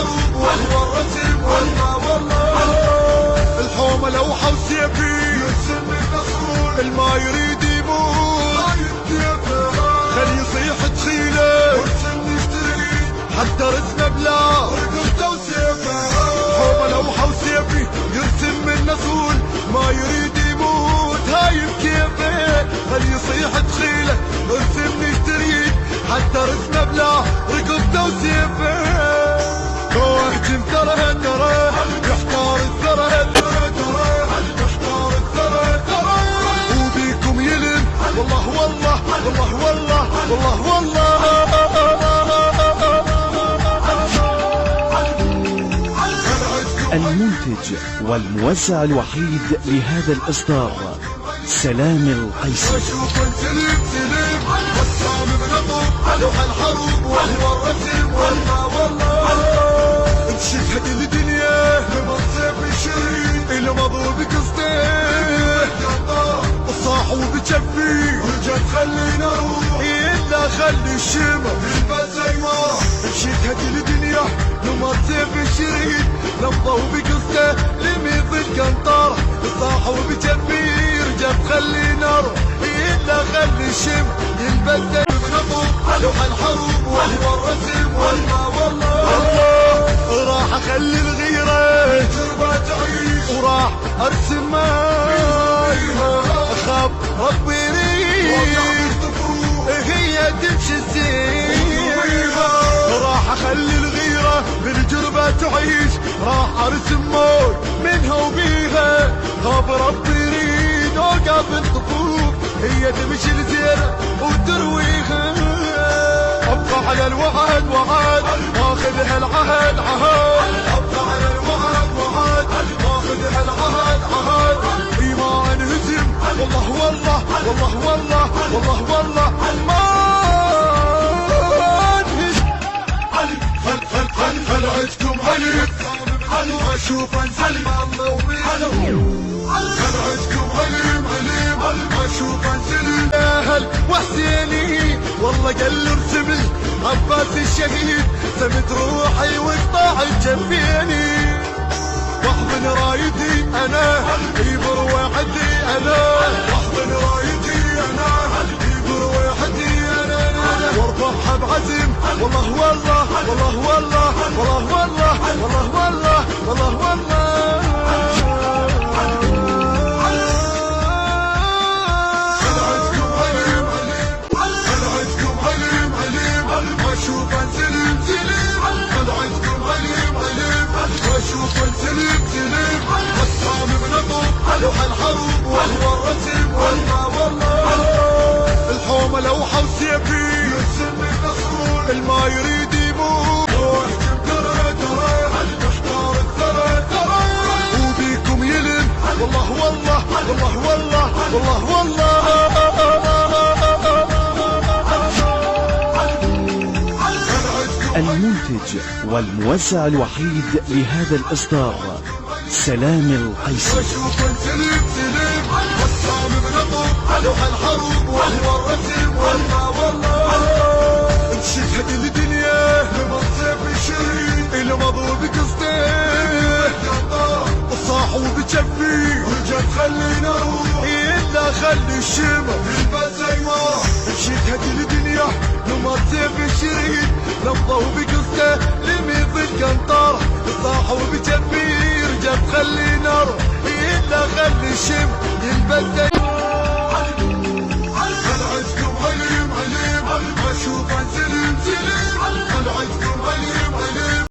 الحروب وهو الرسم والله والله. الحومة لوحة وسيفي يرسم النصر، الما يريد يموت خلي يصيح تخيله وارسم يشتري حتى رسمه بلا رقبته وسيفه. الحومة لوحة وسيفي يرسم النصر، ما يريد يموت هاي بكيفه خلي يصيح تخيله ارسم يشتري حتى رسمه بلا رقبته وسيفه. اهجم ترى النرى يحتار الثرى يحتار الثرى وبيكم يلم والله والله والله والله والله والله. المنتج والموزع الوحيد لهذا الإصدار سلام القيسي. بسام بنطب لوح الحروب وهو الرسم والله والله. تشهد الدنيا بمصيف الشريك المضوا بقصدين صاحوا بجفي ورجع تخلينا نروح إلا خلي الشمع يلبس زي ما تشهد الدنيا بمصيف الشريك المضوا بقصده لميط القنطرة صاحوا بجفي ورجع تخلينا نروح إلا خلي الشمع يلبس لوح الحروب وهو الرسم والله والله. راح اخلي الغيرة تربى تعيش وراح ارسم ماي اخاف ربي يريد هي تمشي الزين. راح اخلي الغيرة بالجربة تعيش راح ارسم موي منها وبيها خاف ربي يريد اوقف الطفوف هي تمشي الزينة وترويها. ابقى على الوعد وعد واخذها العهد عهد. ابقى على الوعد وعد واخذها العهد عهد. ما انهزم والله والله والله والله والله والله ما انهزم. هل عدكم علم اشوف انسلم الله وبيه. هل عدكم علم اشوف انسلم اهل وحسيني والله قال ارسم لي عباس الشهيد سمت روحي وقطاع جنبيني. واحضن رايتي انا يبر وحدي انا واحضن رايتي انا يبر وحدي انا وارفعها بعزم والله والله والله والله والله والله والله والله والله والله. اشوف انسلم سلم هل عندكم علم اشوف انسلم سلم. بسام بنطب لوح الحروب وهو الرسم والله والله. الحومة لوحة وسيفي يرسم النصر، الما يريد يموت اهجم ترى يحتار الثرى وبيكم يلم والله والله والله والله والله والله. المنتج والموزع الوحيد لهذا الإصدار سلام القيسي. اشوف انسلم سلم بسام بنطب لوح الحروب وهو الرسم والله والله. تشهد الدنيا بمصيف الشريك المضوا بقصدين صاحوا بجفي ورجع تخلينا نروح إلا خلي الشمع يلبس زي ما تشهد الدنيا بمصيف الشريك لمضوا بقصده لميط القنطرة صاحوا بجفي ورجع تخلينا